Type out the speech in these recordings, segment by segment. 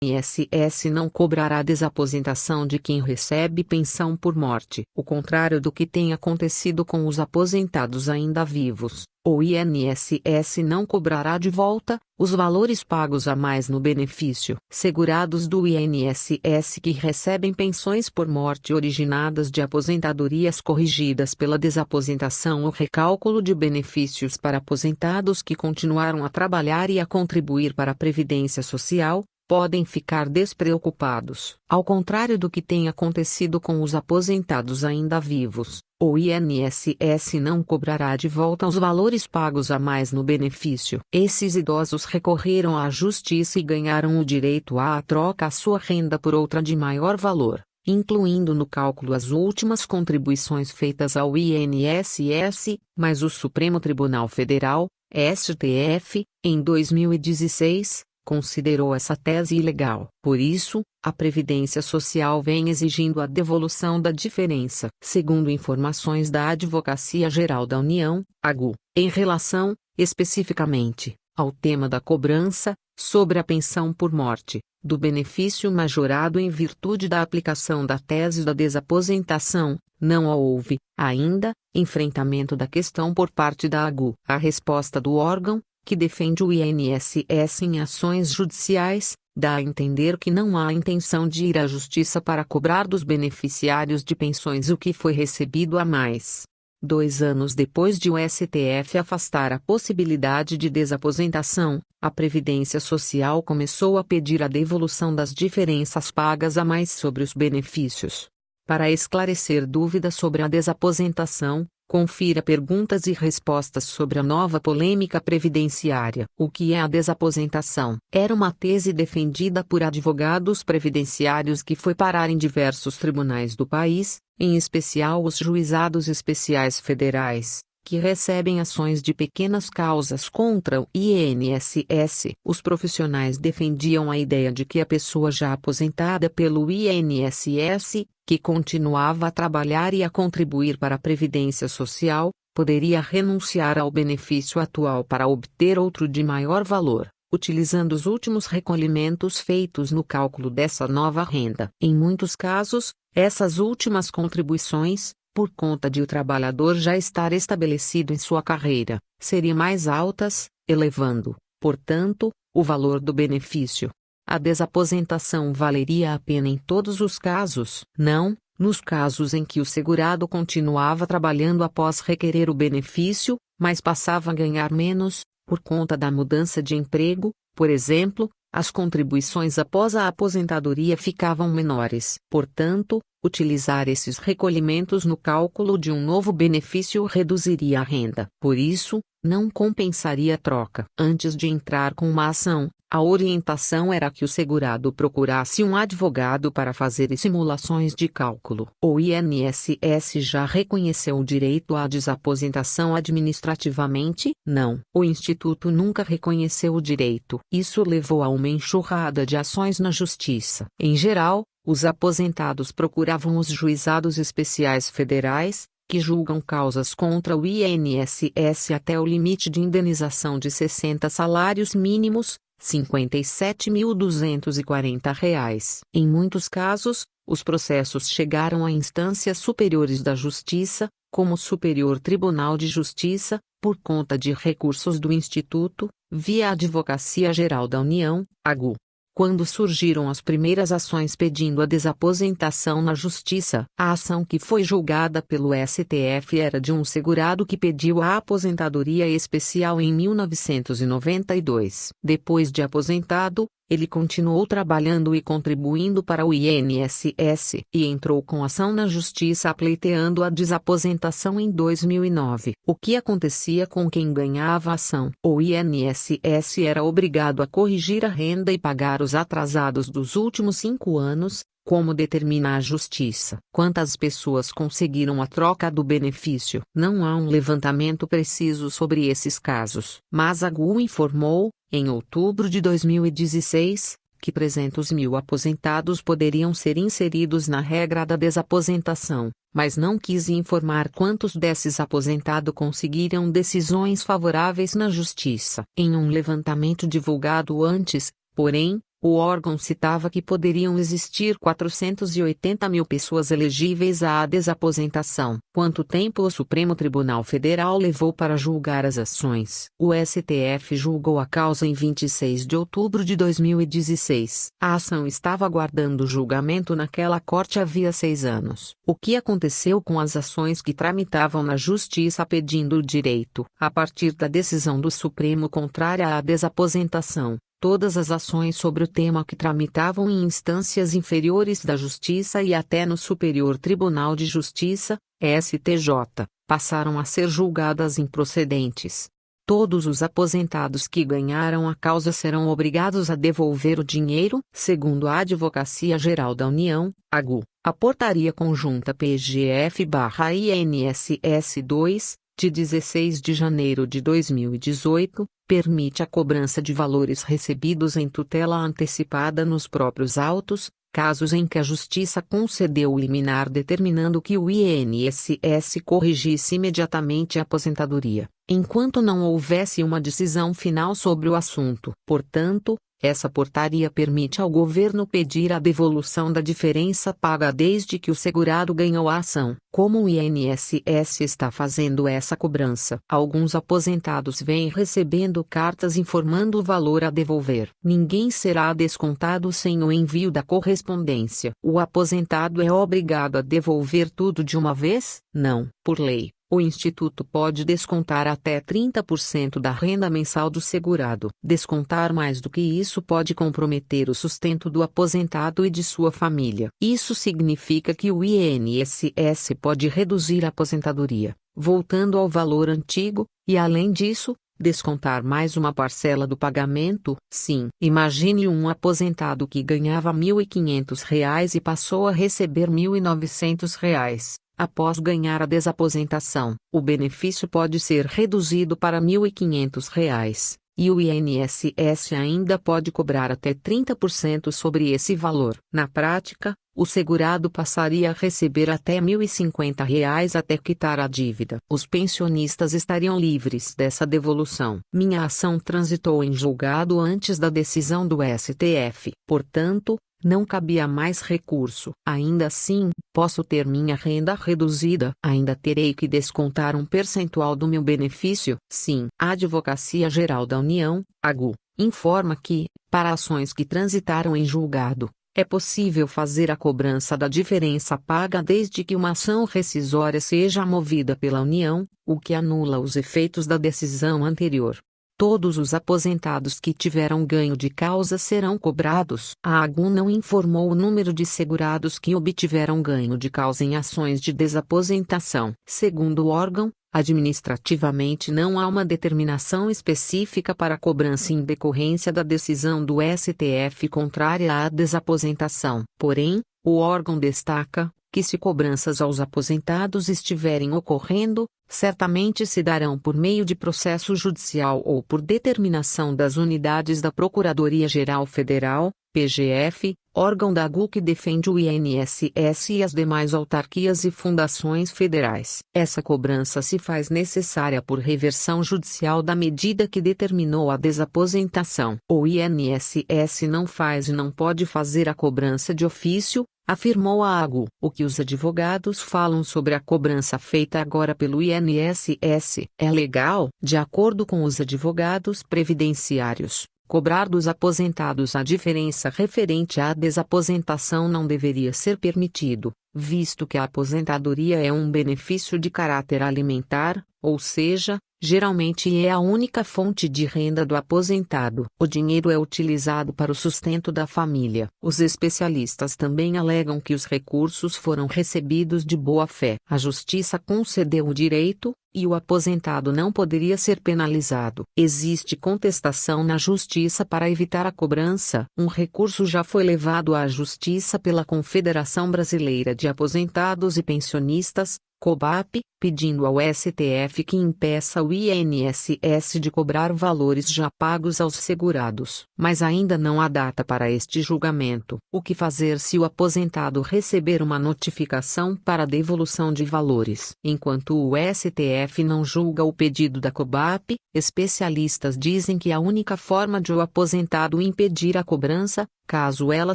INSS não cobrará a desaposentação de quem recebe pensão por morte. O contrário do que tem acontecido com os aposentados ainda vivos, o INSS não cobrará de volta os valores pagos a mais no benefício. Segurados do INSS que recebem pensões por morte originadas de aposentadorias corrigidas pela desaposentação ou recálculo de benefícios para aposentados que continuaram a trabalhar e a contribuir para a Previdência Social, podem ficar despreocupados. Ao contrário do que tem acontecido com os aposentados ainda vivos, o INSS não cobrará de volta os valores pagos a mais no benefício. Esses idosos recorreram à justiça e ganharam o direito à troca a sua renda por outra de maior valor, incluindo no cálculo as últimas contribuições feitas ao INSS, mas o Supremo Tribunal Federal, STF, em 2016, considerou essa tese ilegal. Por isso, a Previdência Social vem exigindo a devolução da diferença. Segundo informações da Advocacia Geral da União, AGU, em relação, especificamente, ao tema da cobrança, sobre a pensão por morte, do benefício majorado em virtude da aplicação da tese da desaposentação, não houve, ainda, enfrentamento da questão por parte da AGU. A resposta do órgão, que defende o INSS em ações judiciais, dá a entender que não há intenção de ir à justiça para cobrar dos beneficiários de pensões o que foi recebido a mais. 2 anos depois de o STF afastar a possibilidade de desaposentação, a Previdência Social começou a pedir a devolução das diferenças pagas a mais sobre os benefícios. Para esclarecer dúvidas sobre a desaposentação, confira perguntas e respostas sobre a nova polêmica previdenciária. O que é a desaposentação? Era uma tese defendida por advogados previdenciários que foi parar em diversos tribunais do país, em especial os juizados especiais federais, que recebem ações de pequenas causas contra o INSS. Os profissionais defendiam a ideia de que a pessoa já aposentada pelo INSS, que continuava a trabalhar e a contribuir para a Previdência Social, poderia renunciar ao benefício atual para obter outro de maior valor, utilizando os últimos recolhimentos feitos no cálculo dessa nova renda. Em muitos casos, essas últimas contribuições, por conta de o trabalhador já estar estabelecido em sua carreira, seriam mais altas, elevando, portanto, o valor do benefício. A desaposentação valeria a pena em todos os casos? Não, nos casos em que o segurado continuava trabalhando após requerer o benefício, mas passava a ganhar menos, por conta da mudança de emprego, por exemplo, as contribuições após a aposentadoria ficavam menores. Portanto, utilizar esses recolhimentos no cálculo de um novo benefício reduziria a renda. Por isso, não compensaria a troca. Antes de entrar com uma ação, a orientação era que o segurado procurasse um advogado para fazer simulações de cálculo. O INSS já reconheceu o direito à desaposentação administrativamente? Não. O Instituto nunca reconheceu o direito. Isso levou a uma enxurrada de ações na Justiça. Em geral, os aposentados procuravam os juizados especiais federais, que julgam causas contra o INSS até o limite de indenização de 60 salários mínimos, R$ 57.240. Em muitos casos, os processos chegaram a instâncias superiores da Justiça, como o Superior Tribunal de Justiça, por conta de recursos do Instituto, via a Advocacia Geral da União, AGU. Quando surgiram as primeiras ações pedindo a desaposentação na Justiça, a ação que foi julgada pelo STF era de um segurado que pediu a aposentadoria especial em 1992. Depois de aposentado, ele continuou trabalhando e contribuindo para o INSS e entrou com ação na Justiça pleiteando a desaposentação em 2009. O que acontecia com quem ganhava a ação? O INSS era obrigado a corrigir a renda e pagar os atrasados dos últimos 5 anos, como determina a Justiça. Quantas pessoas conseguiram a troca do benefício? Não há um levantamento preciso sobre esses casos. Mas a AGU informou, em outubro de 2016, que 300 mil aposentados poderiam ser inseridos na regra da desaposentação, mas não quis informar quantos desses aposentados conseguiram decisões favoráveis na Justiça. Em um levantamento divulgado antes, porém, O órgão citava que poderiam existir 480 mil pessoas elegíveis à desaposentação. Quanto tempo o Supremo Tribunal Federal levou para julgar as ações? O STF julgou a causa em 26 de outubro de 2016. A ação estava aguardando julgamento naquela corte havia 6 anos. O que aconteceu com as ações que tramitavam na Justiça pedindo o direito, a partir da decisão do Supremo contrária à desaposentação? Todas as ações sobre o tema que tramitavam em instâncias inferiores da Justiça e até no Superior Tribunal de Justiça, STJ, passaram a ser julgadas improcedentes. Todos os aposentados que ganharam a causa serão obrigados a devolver o dinheiro, segundo a Advocacia Geral da União, AGU. A Portaria Conjunta PGF/INSS 2, de 16 de janeiro de 2018, permite a cobrança de valores recebidos em tutela antecipada nos próprios autos, casos em que a Justiça concedeu o liminar determinando que o INSS corrigisse imediatamente a aposentadoria, enquanto não houvesse uma decisão final sobre o assunto. Portanto, essa portaria permite ao governo pedir a devolução da diferença paga desde que o segurado ganhou a ação. Como o INSS está fazendo essa cobrança? Alguns aposentados vêm recebendo cartas informando o valor a devolver. Ninguém será descontado sem o envio da correspondência. O aposentado é obrigado a devolver tudo de uma vez? Não, por lei. O Instituto pode descontar até 30% da renda mensal do segurado. Descontar mais do que isso pode comprometer o sustento do aposentado e de sua família. Isso significa que o INSS pode reduzir a aposentadoria, voltando ao valor antigo, e além disso, descontar mais uma parcela do pagamento. Sim, imagine um aposentado que ganhava R$ 1.500 e passou a receber R$ 1.900. Após ganhar a desaposentação, o benefício pode ser reduzido para R$ 1.500, e o INSS ainda pode cobrar até 30% sobre esse valor. Na prática, o segurado passaria a receber até R$ 1.050 até quitar a dívida. Os pensionistas estariam livres dessa devolução. Minha ação transitou em julgado antes da decisão do STF. Portanto, não cabia mais recurso. Ainda assim, posso ter minha renda reduzida. Ainda terei que descontar um percentual do meu benefício? Sim. A Advocacia Geral da União, AGU, informa que, para ações que transitaram em julgado, é possível fazer a cobrança da diferença paga desde que uma ação rescisória seja movida pela União, o que anula os efeitos da decisão anterior. Todos os aposentados que tiveram ganho de causa serão cobrados. A AGU não informou o número de segurados que obtiveram ganho de causa em ações de desaposentação. Segundo o órgão, administrativamente não há uma determinação específica para a cobrança em decorrência da decisão do STF contrária à desaposentação. Porém, o órgão destaca que se cobranças aos aposentados estiverem ocorrendo, certamente se darão por meio de processo judicial ou por determinação das unidades da Procuradoria-Geral Federal, PGF, órgão da AGU que defende o INSS e as demais autarquias e fundações federais. Essa cobrança se faz necessária por reversão judicial da medida que determinou a desaposentação. O INSS não faz e não pode fazer a cobrança de ofício, afirmou a AGU. O que os advogados falam sobre a cobrança feita agora pelo INSS é legal? De acordo com os advogados previdenciários, cobrar dos aposentados a diferença referente à desaposentação não deveria ser permitido, visto que a aposentadoria é um benefício de caráter alimentar, ou seja, geralmente é a única fonte de renda do aposentado. O dinheiro é utilizado para o sustento da família. Os especialistas também alegam que os recursos foram recebidos de boa fé. A Justiça concedeu o direito, e o aposentado não poderia ser penalizado. Existe contestação na Justiça para evitar a cobrança. Um recurso já foi levado à Justiça pela Confederação Brasileira de Aposentados e Pensionistas, COBAP, pedindo ao STF que impeça o INSS de cobrar valores já pagos aos segurados. Mas ainda não há data para este julgamento. O que fazer se o aposentado receber uma notificação para devolução de valores? Enquanto o STF não julga o pedido da COBAP, especialistas dizem que a única forma de o aposentado impedir a cobrança, caso ela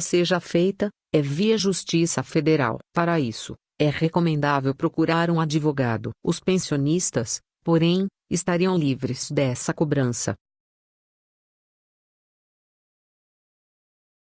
seja feita, é via Justiça Federal. Para isso, é recomendável procurar um advogado. Os pensionistas, porém, estariam livres dessa cobrança.